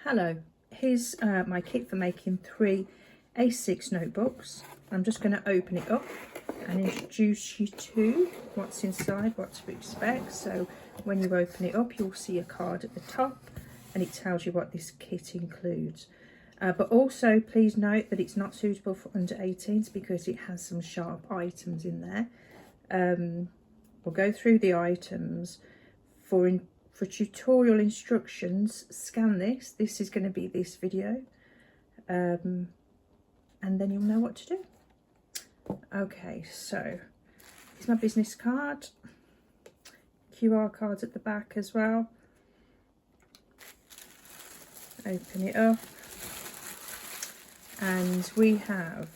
Hello, here's my kit for making 3 A6 notebooks. I'm just going to open it up and introduce you to what's inside, what to expect. So when you open it up, you'll see a card at the top and it tells you what this kit includes. But also please note that it's not suitable for under 18s because it has some sharp items in there. We'll go through the items. For tutorial instructions, scan this. This is going to be this video. And then you'll know what to do. Okay, so here's my business card. QR cards at the back as well. Open it up. And we have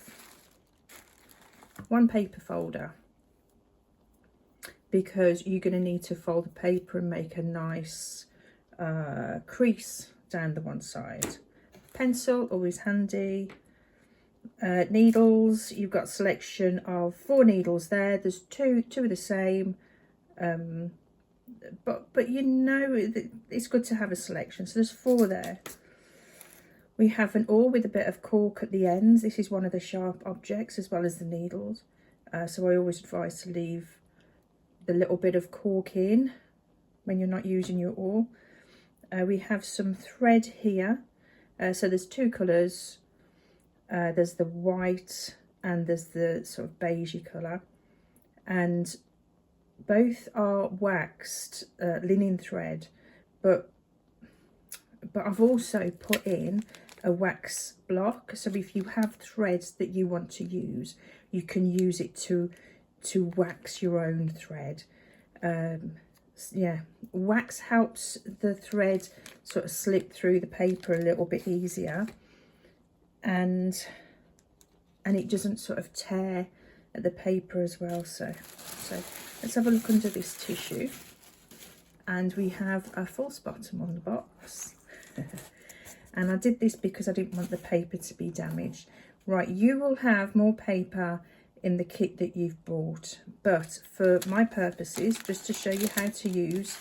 one paper folder, because you're going to need to fold the paper and make a nice crease down the one side. Pencil, always handy. Needles, you've got a selection of 4 needles there. There's two are the same, but you know it's good to have a selection. So there's 4 there. We have an awl with a bit of cork at the ends. This is one of the sharp objects as well as the needles. So I always advise to leave the little bit of cork in when you're not using your awl. We have some thread here. So there's 2 colours. There's the white and there's the sort of beigey colour. And both are waxed linen thread, but I've also put in a wax block. So if you have threads that you want to use, you can use it to wax your own thread. Yeah, wax helps the thread sort of slip through the paper a little bit easier, and it doesn't sort of tear at the paper as well. So let's have a look under this tissue, and we have a false bottom on the box. And I did this because I didn't want the paper to be damaged. Right, you will have more paper in the kit that you've bought, but for my purposes, just to show you how to use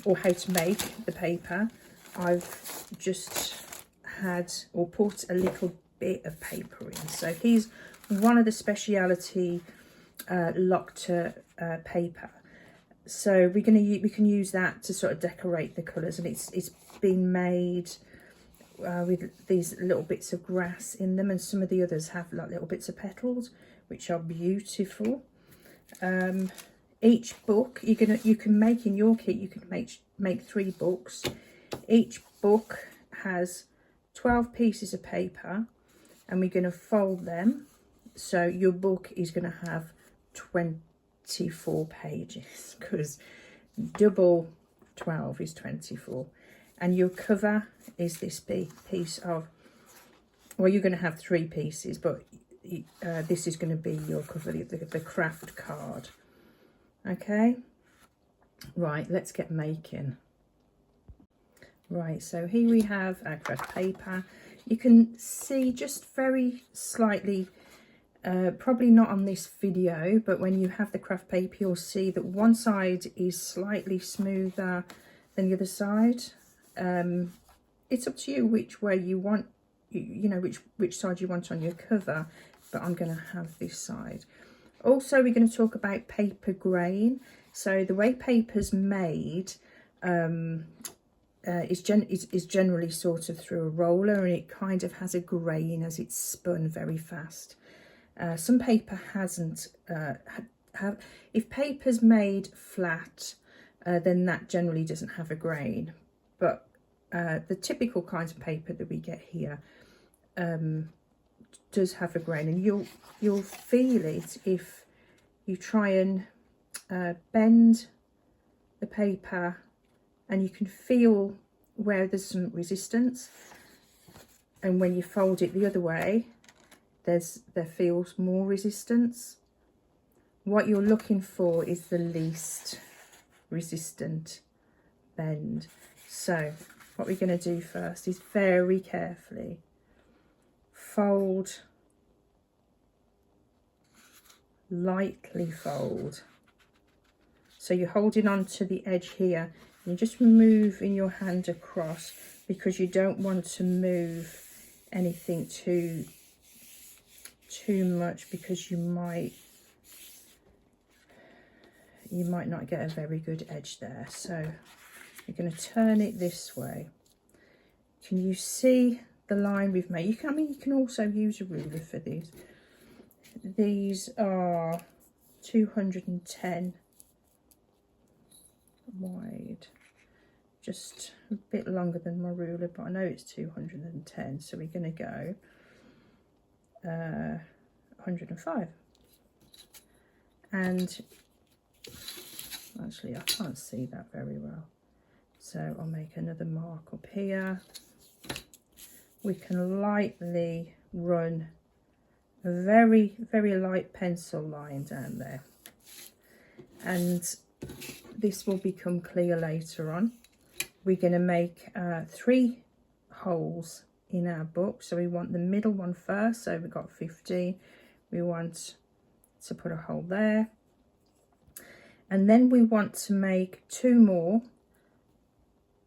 or how to make the paper, I've just had or put a little bit of paper in. So here's one of the speciality Locta paper. So we can use that to sort of decorate the colours, and it's been made with these little bits of grass in them, and some of the others have like little bits of petals, which are beautiful. Each book you can make in your kit, you can make 3 books. Each book has 12 pieces of paper, and we're going to fold them, so your book is going to have 24 pages, because double 12 is 24. And your cover is this big piece of, well, you're going to have 3 pieces, but this is going to be your cover, the craft card. Okay, right, let's get making. Right, so here we have our craft paper. You can see just very slightly, probably not on this video, but when you have the craft paper, you'll see that one side is slightly smoother than the other side. It's up to you which way you want, you know, which side you want on your cover, but I'm going to have this side. Also, we're going to talk about paper grain. So the way paper's made is generally sort of through a roller, and it kind of has a grain as it's spun very fast. Some paper hasn't if paper's made flat, then that generally doesn't have a grain, but the typical kinds of paper that we get here does have a grain, and you'll feel it if you try and bend the paper, and you can feel where there's some resistance, and when you fold it the other way, there feels more resistance. What you're looking for is the least resistant bend. So what we're going to do first is very carefully fold, lightly fold. So you're holding on to the edge here You just move in your hand across, because you don't want to move anything too much, because you might not get a very good edge there. So you're going to turn it this way. Can you see the line we've made? You can also use a ruler for these. These are 210 wide, just a bit longer than my ruler, but I know it's 210, so we're going to go 105. And actually I can't see that very well, so I'll make another mark up here. We can lightly run a very, very light pencil line down there, and this will become clear later on. We're going to make 3 holes in our book, so we want the middle one first, so we've got 15. We want to put a hole there, and then we want to make 2 more,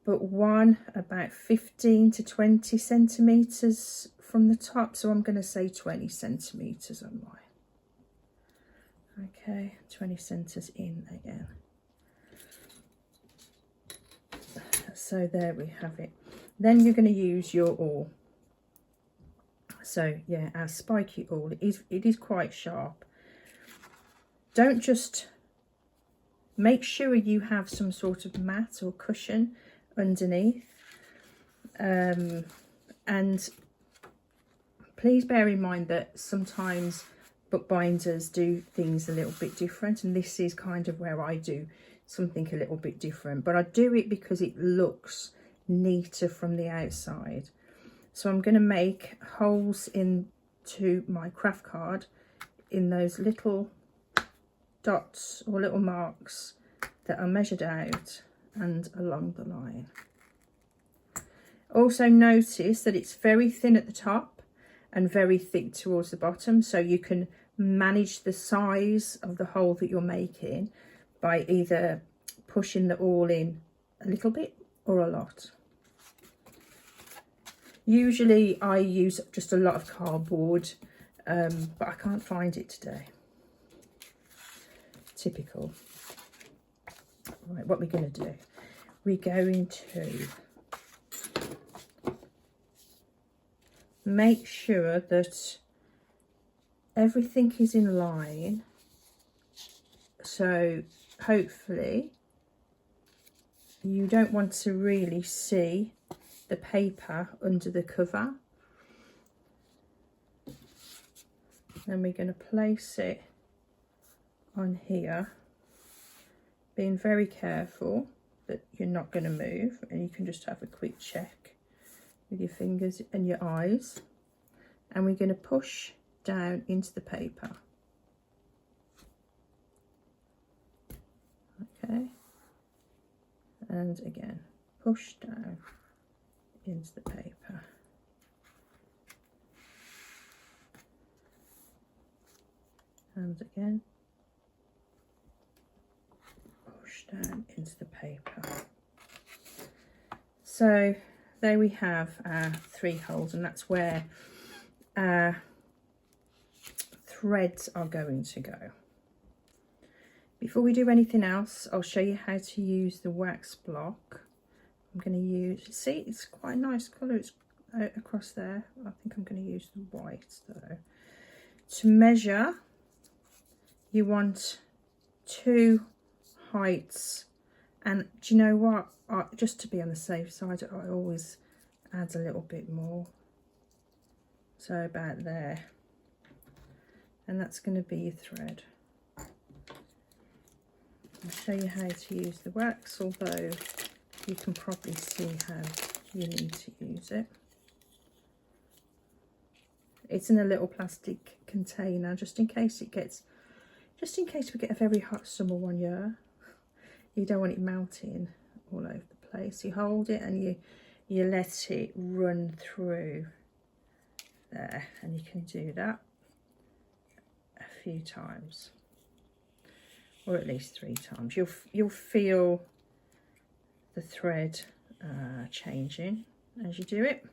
but one about 15 to 20 centimeters from the top, so I'm going to say 20 centimeters on mine. Okay, 20 centimeters in again. So there we have it. Then you're going to use your awl. So yeah, our spiky awl, it is quite sharp. Don't just, make sure you have some sort of mat or cushion underneath, and please bear in mind that sometimes bookbinders do things a little bit different, and this is kind of where I do something a little bit different, but I do it because it looks neater from the outside. So I'm going to make holes into my craft card in those little dots or little marks that are measured out and along the line. Also notice that it's very thin at the top and very thick towards the bottom, so you can manage the size of the hole that you're making by either pushing the awl in a little bit or a lot. Usually I use just a lot of cardboard, but I can't find it today. Typical. Right, what we're going to do, we're going to make sure that everything is in line, so hopefully you don't want to really see the paper under the cover. Then we're going to place it on here, being very careful that you're not going to move, and you can just have a quick check with your fingers and your eyes. And we're going to push down into the paper. Okay, and again push down into the paper. And again push down into the paper. So there we have our 3 holes, and that's where our threads are going to go. Before we do anything else, I'll show you how to use the wax block. I'm going to use, see, it's quite a nice colour, it's across there. I think I'm going to use the white though. To measure, you want 2 heights, and do you know what, just to be on the safe side, I always add a little bit more, so about there, and that's going to be your thread. I'll show you how to use the wax, although you can probably see how you need to use it. It's in a little plastic container, just in case we get a very hot summer one year. You don't want it melting all over the place. You hold it and you let it run through there, and you can do that a few times, or at least 3 times. You'll feel the thread changing as you do it.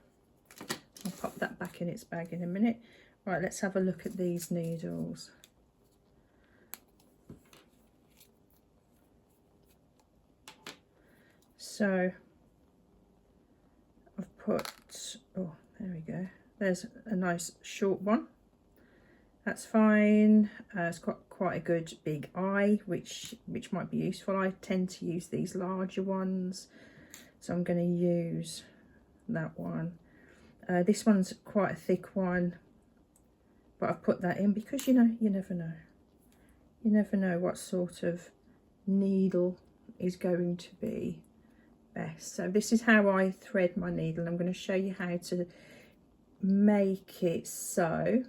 I'll pop that back in its bag in a minute. Right, let's have a look at these needles. So I've put, oh, there we go. There's a nice short one. That's fine. It's got quite a good big eye, which might be useful. I tend to use these larger ones, so I'm going to use that one. This one's quite a thick one, but I've put that in because, you know, you never know. You never know what sort of needle is going to be best. So this is how I thread my needle. I'm going to show you how to make it so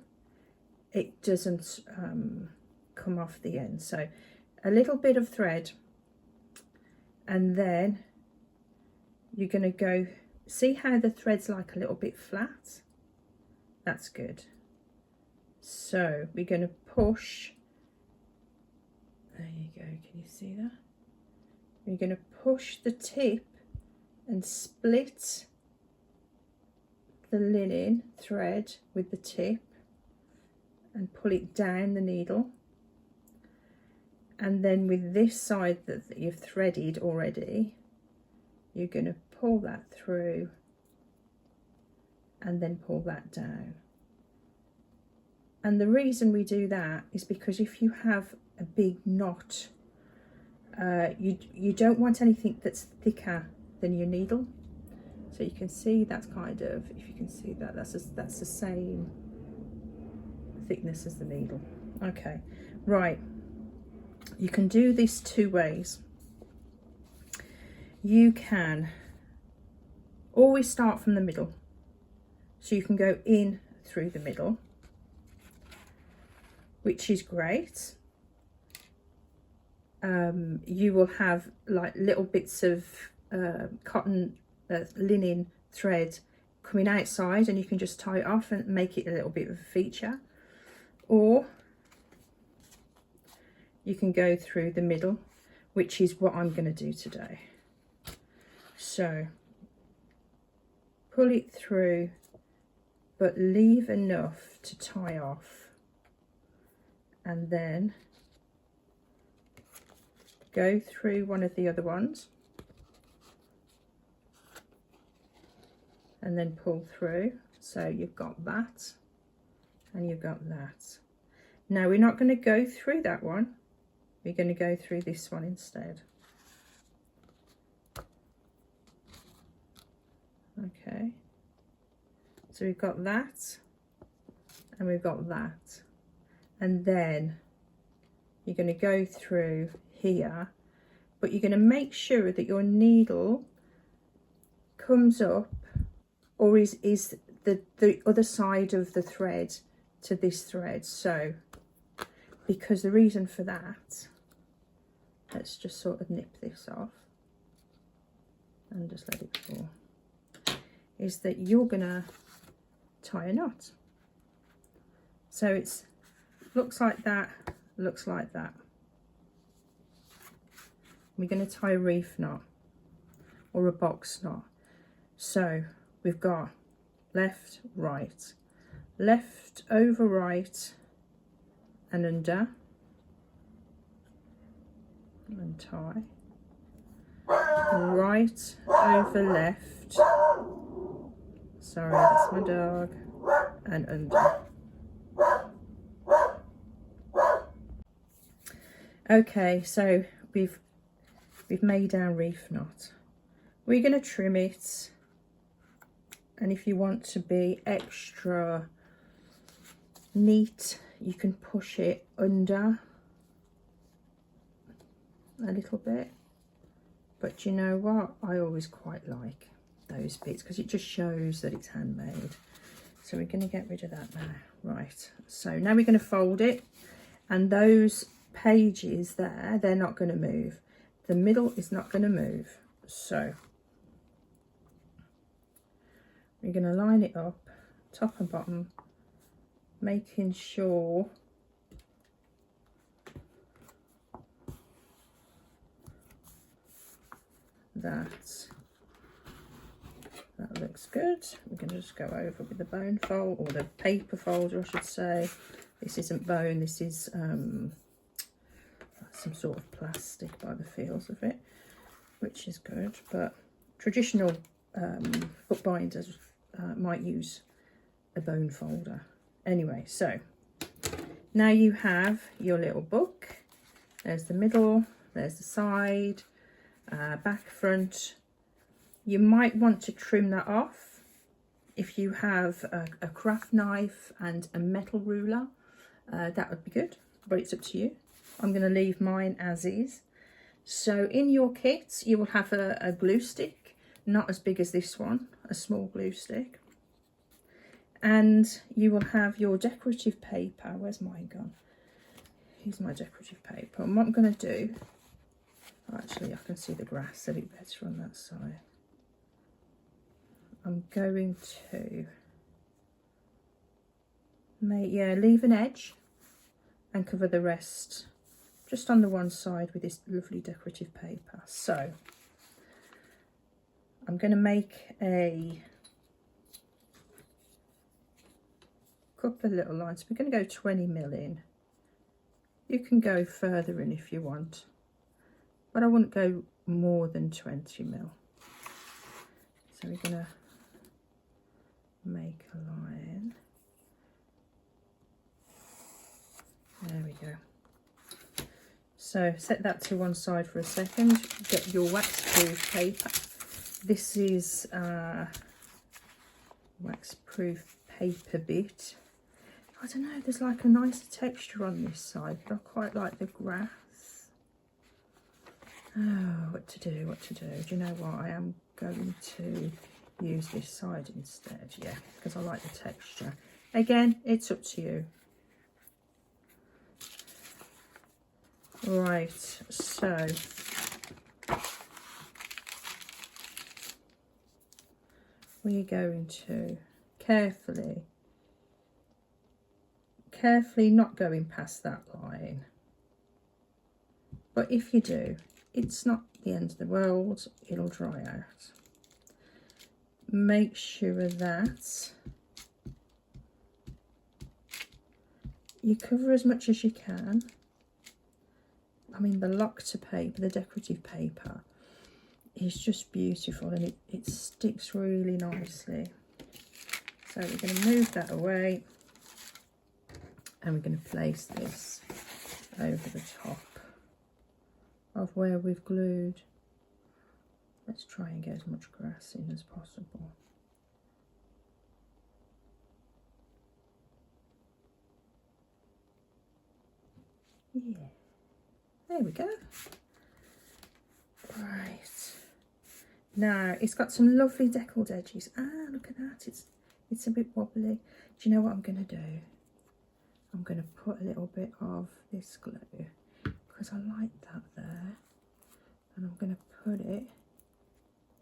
it doesn't come off the end. So a little bit of thread, and then you're going to go, see how the thread's like a little bit flat? That's good. So we're going to push, there you go, can you see that? We're going to push the tip and split the linen thread with the tip and pull it down the needle, and then with this side that you've threaded already, you're going to pull that through and then pull that down. And the reason we do that is because if you have a big knot, you don't want anything that's thicker than your needle. So you can see that's kind of, if you can see that, that's the same thickness as the needle. Okay, right, you can do this two ways. You can always start from the middle, so you can go in through the middle, which is great. You will have like little bits of cotton linen thread coming outside, and you can just tie it off and make it a little bit of a feature. Or you can go through the middle, which is what I'm going to do today. So pull it through, but leave enough to tie off, and then go through one of the other ones and then pull through. So you've got that and you've got that. Now we're not going to go through that one, we're going to go through this one instead. Okay, so we've got that and we've got that, and then you're going to go through here, but you're going to make sure that your needle comes up, or is the other side of the thread to this thread. So because the reason for that, let's just sort of nip this off and just let it fall, is that you're gonna tie a knot. So it's looks like that, looks like that. We're going to tie a reef knot or a box knot. So we've got left, right, left over right and under, and tie, right over left, sorry, that's my dog, and under. Okay, so we've made our reef knot. We're going to trim it, and if you want to be extra neat, you can push it under a little bit. But you know what, I always quite like those bits because it just shows that it's handmade. So we're going to get rid of that now. Right, so now we're going to fold it, and those pages there, they're not going to move. The middle is not going to move. So we're going to line it up top and bottom, making sure that. That looks good. We're going to just go over with the bone fold, or the paper folder I should say. This isn't bone, this is some sort of plastic by the feels of it, which is good, but traditional bookbinders might use a bone folder. Anyway, so now you have your little book. There's the middle, there's the side, back, front. You might want to trim that off if you have a craft knife and a metal ruler. That would be good, but it's up to you. I'm going to leave mine as is. So in your kit you will have a glue stick, not as big as this one, a small glue stick. And you will have your decorative paper. Where's mine gone? Here's my decorative paper. And what I'm going to do, actually I can see the grass a bit better on that side. I'm going to leave an edge and cover the rest just on the one side with this lovely decorative paper. So I'm going to make a couple of little lines. We're going to go 20mm in. You can go further in if you want, but I wouldn't go more than 20mm. So we're going to make a line. There we go. So set that to one side for a second. Get your wax-proof paper. This is wax-proof paper bit. I don't know, there's like a nicer texture on this side, but I quite like the grass. Oh, what to do, what to do. Do you know what? I am going to use this side instead, yeah, because I like the texture. Again, it's up to you. Right, so we're going to carefully not going past that line. But if you do, it's not the end of the world, it'll dry out. Make sure that you cover as much as you can. I mean, the lock to paper, the decorative paper, is just beautiful, and it sticks really nicely. So we're going to move that away, and we're going to place this over the top of where we've glued. Let's try and get as much grass in as possible. Yeah, there we go. Right, now it's got some lovely deckled edges. Ah, look at that, it's a bit wobbly. Do you know what I'm going to do? I'm going to put a little bit of this glue, because I like that there, and I'm going to put it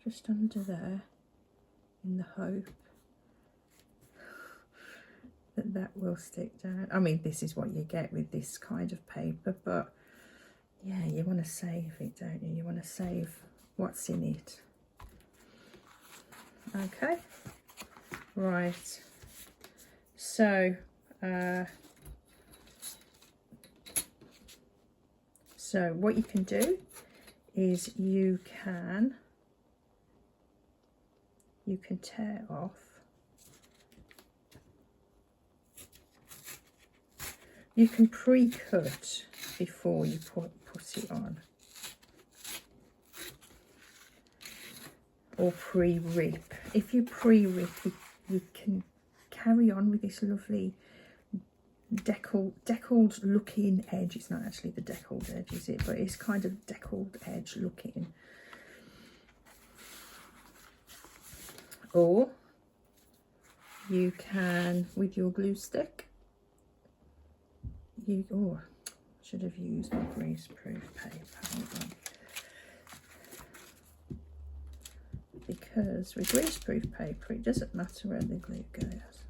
just under there in the hope that that will stick down. I mean, this is what you get with this kind of paper, but yeah, you want to save it, don't you? You want to save what's in it. Okay, right, so what you can do is you can tear off you can pre-cut before you put it on, or pre-rip. If you pre-rip, you can carry on with this lovely deckled looking edge. It's not actually the deckled edge, is it? But it's kind of deckled edge looking. Or you can, with your glue stick, I should have used my greaseproof paper. Hold on. Because with greaseproof paper, it doesn't matter where the glue goes.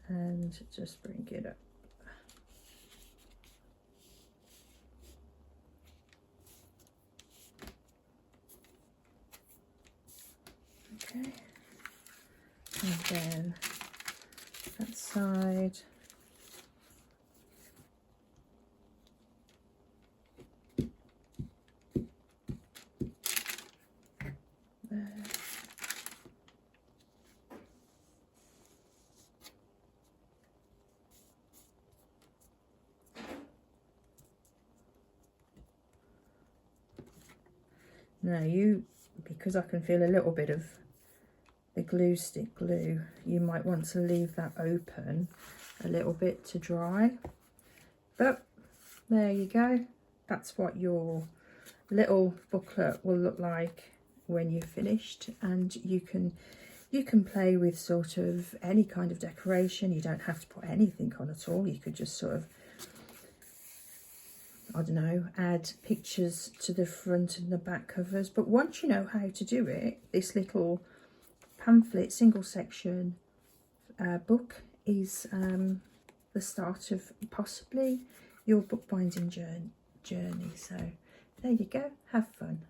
And just bring it up. Okay. And then that side. There. Now because I can feel a little bit of the glue stick glue, you might want to leave that open a little bit to dry. But there you go. That's what your little booklet will look like when you're finished, and you can play with sort of any kind of decoration. You don't have to put anything on at all. You could just sort of, I don't know, add pictures to the front and the back covers. But once you know how to do it, this little pamphlet single section book is the start of possibly your bookbinding journey. So there you go, have fun.